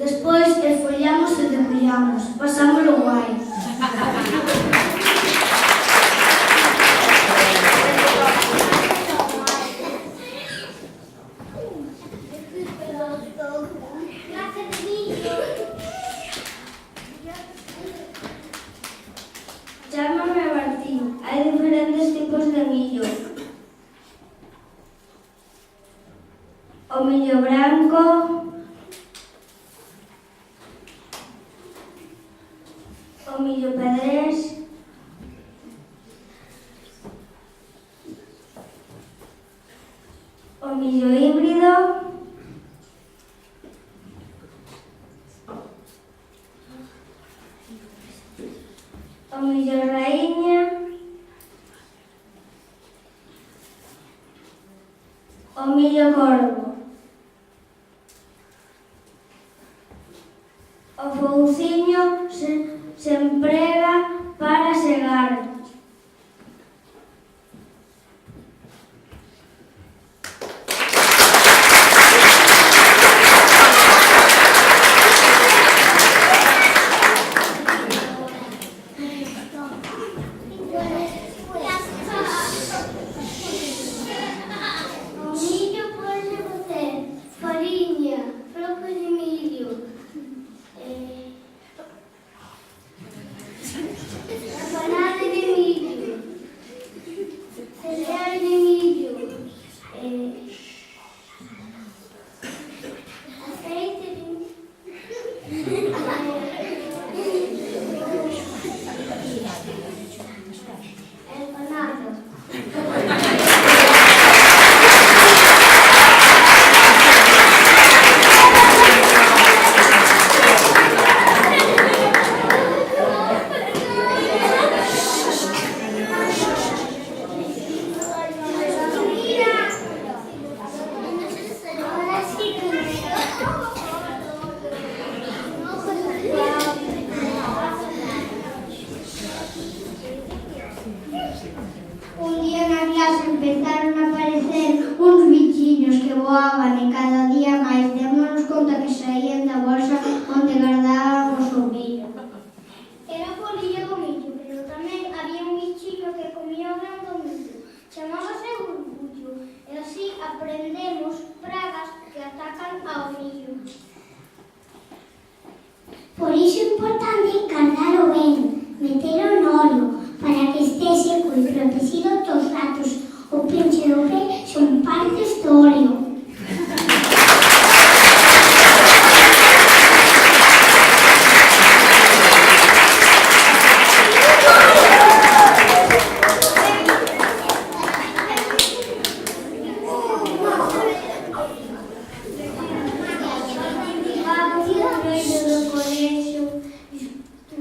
Despois esfollamos e debullamos. Pasámolo guai. Chámame Martín. Hai diferentes tipos de millo. O millo branco, o millo pedrés, o millo híbrido, o millo raíña, o millo corvo. O fouciño se emprega para segar. Un día na clase empezaron a aparecer uns bichiños que voaban e cada día máis démonos conta que saían da bolsa onde guardábamos o millo. Era a polilla do millo, pero tamén había un bichiño que comía o gran do millo. Chamábase burbullo, e así aprendemos pragas que atacan ao millo. Por iso é importante encarnalo ben, metelo no ollo, para que este seco e protegido dos ratos. O penche do pé son partes do óleo.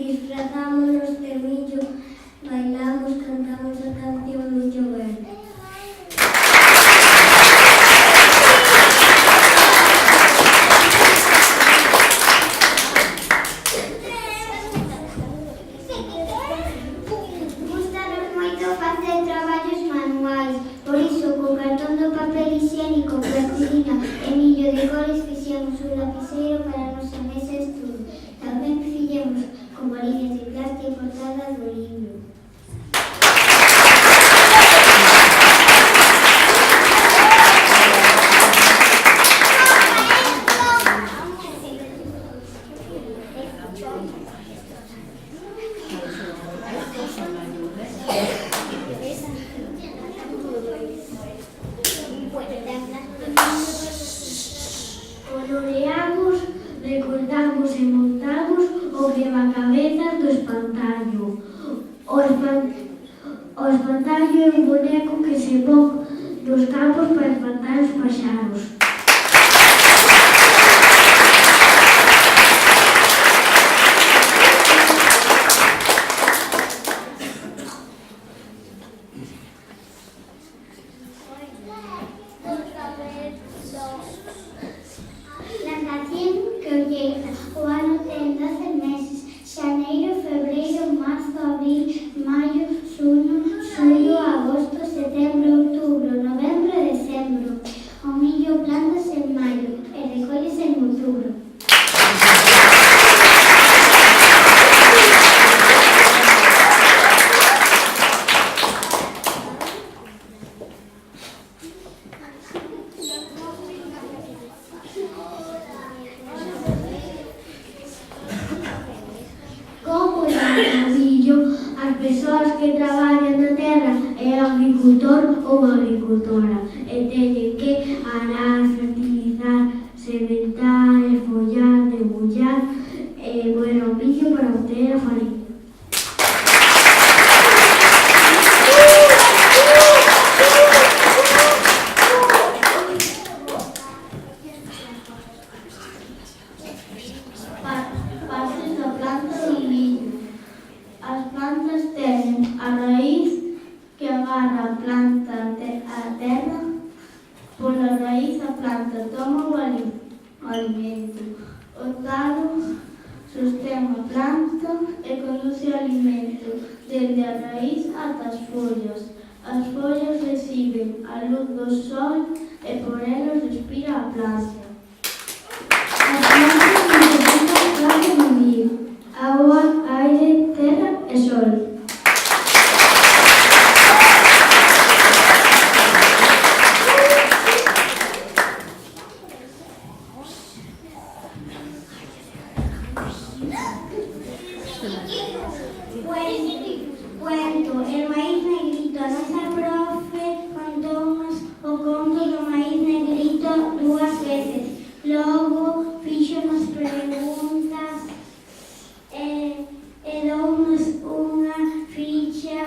Disfrazámonos de millo, bailamos, cantamos a canción Millo Verde. Gustanos moito facer traballos manuais, por iso co cartón do papel higiénico, plastilina e millo de cores fixemos un lapiseiro para a nosa mesa de estudo. Tamén fixemos con varillas de plástico cortadas do libro. Coloreamos, recortamos e montamos o quebacabezas do espantallo. O espantallo é un boneco que se pon nos campos para espantar os paxaros. La canción que llega, o ano ten 12 meses, xaneiro, febreiro, marzo, abril, maio, xuño, xullo, agosto, setembro, outubro, novembro e decembro. O millo blanco persoas que traballan na terra é agricultor ou agricultora e teñen que arar, fertilizar, sementar, follar, debullar e moer o millo para obter a farina. Partes da planta do millo. As plantas teñen a raíz que agarra a planta a terra. Pola raíz a planta toma o alimento. O talo sostén a planta e conduce o alimento dende a raíz ata as follas. As follas reciben a luz do sol e por elas respira a planta. As plantas necesitan clave no vivir: agua, aire, terra e sol. Cuento, el maíz negrito. Nosa profe contou-nos o conto do maíz negrito 2 veces. Logo fíxonos preguntas e dounos unha ficha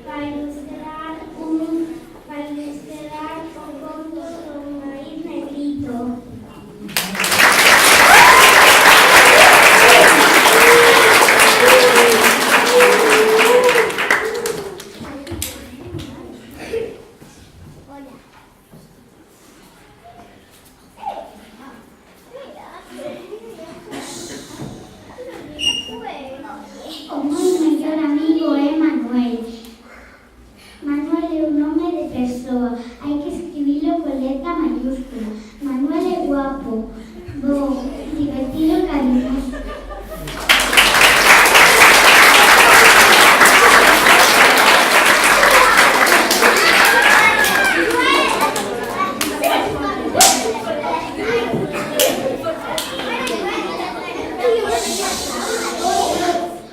para ilustrar o conto do maíz negrito. O meu mellor amigo é Manuel. Manuel é un nome de persoa, hai que escribilo con letra mayúscula. Manuel é guapo, bo, divertido e cariñoso.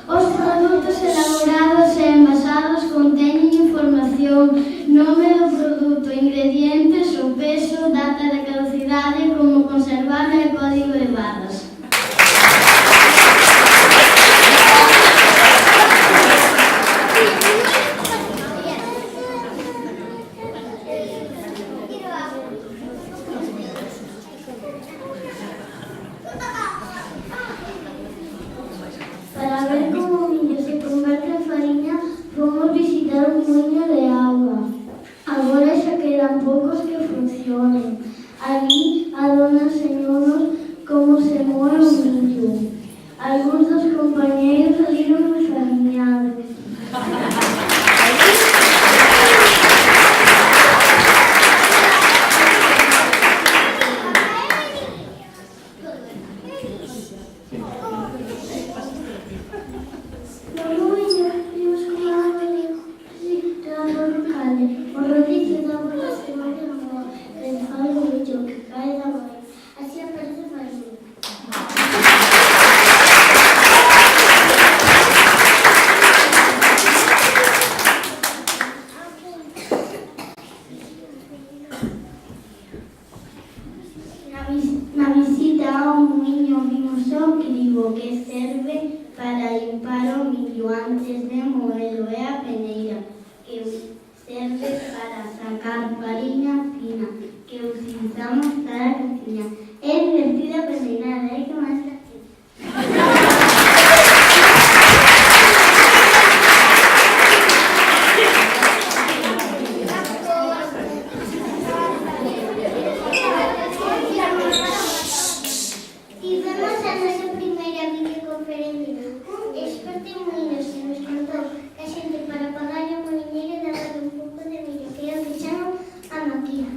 Os produtos elaborados e envasados conteñen información, nome do produto, ingredientes, o peso, data de caducidade, como conservar e código de barras. Para ver como o millo se converte en farina, fomos visitar un moinho de auga. Agora xa quedan poucos que funcionen. Allí a dona enseñounos como se moe o millo. Algúns dos compañeiros saliron enfariñados. Así aparece farina. Na visita ao moinho vimos o cribo que serve para limpar o millo antes de moelo e a peneira que serve para sacar farina fina que utilizamos para cocinar. É divertido cocinar, que máis cocinar. Tivemos a nosa primeira videoconferencia. Un experto en moinhos que nos contou que a xente para pagar o moinheiro daba un pouco de millo, que é o que chaman a maquina.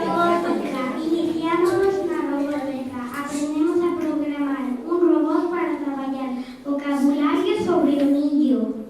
Robótica. Iniciámonos na robótica. Aprendemos a programar un robot para traballar vocabulario sobre o millo.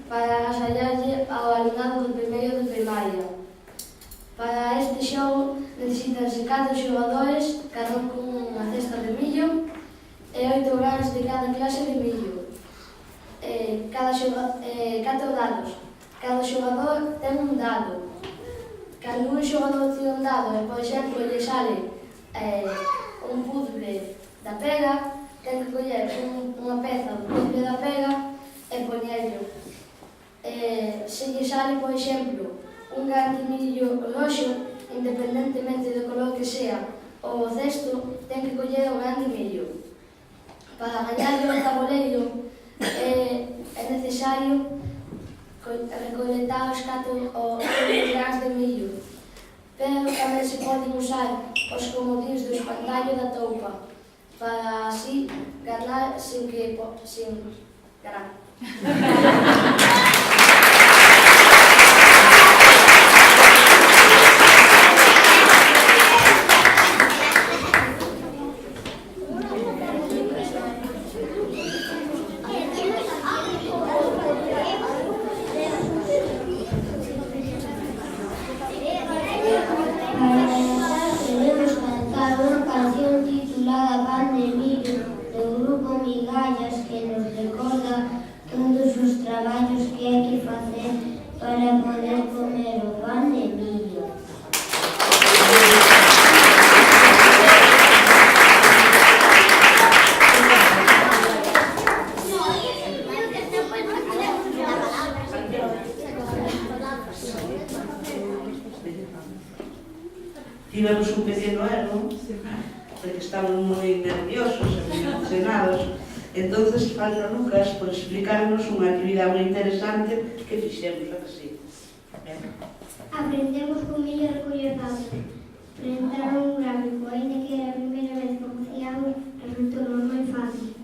para agasallarlle ao alumnado do primeiro de primaria. Para este xogo necesitanse 4 xogadores, cada un con unha cesta de millo e 8 grans de cada clase de millo. 4 dados. Cada xogador ten un dado. Cando un xogador tira un dado e, por exemplo, lle sale un puzzle da pega, ten que coller unha peza do puzzle da pega e poñerlo. Se lle sale, por exemplo, un gran de millo roxo, independentemente do color que sea, o cesto, ten que coller o gran de millo. Para gañarlle o tabuleiro é necesario recolectar os 4 grans de millo, pero tamén se poden usar os comodíns do espantallo da toupa para así ganar sin ganar. Queremos cantar unha canción titulada Pan de Millo do grupo Migallas, que nos recorda todos os traballos que hai que facer para poder comer o pan de millo. Tivemos un pequeno erro, porque estamos moi nerviosos e moi emocionados. Entonces, falta Lucas por explicarnos unha actividade moi interesante que fixemos, a que sí. Aprendemos con millo a recoller dados. Presentar un gráfico, ainda que era a primeira vez que o facíamos, resultou moi fácil.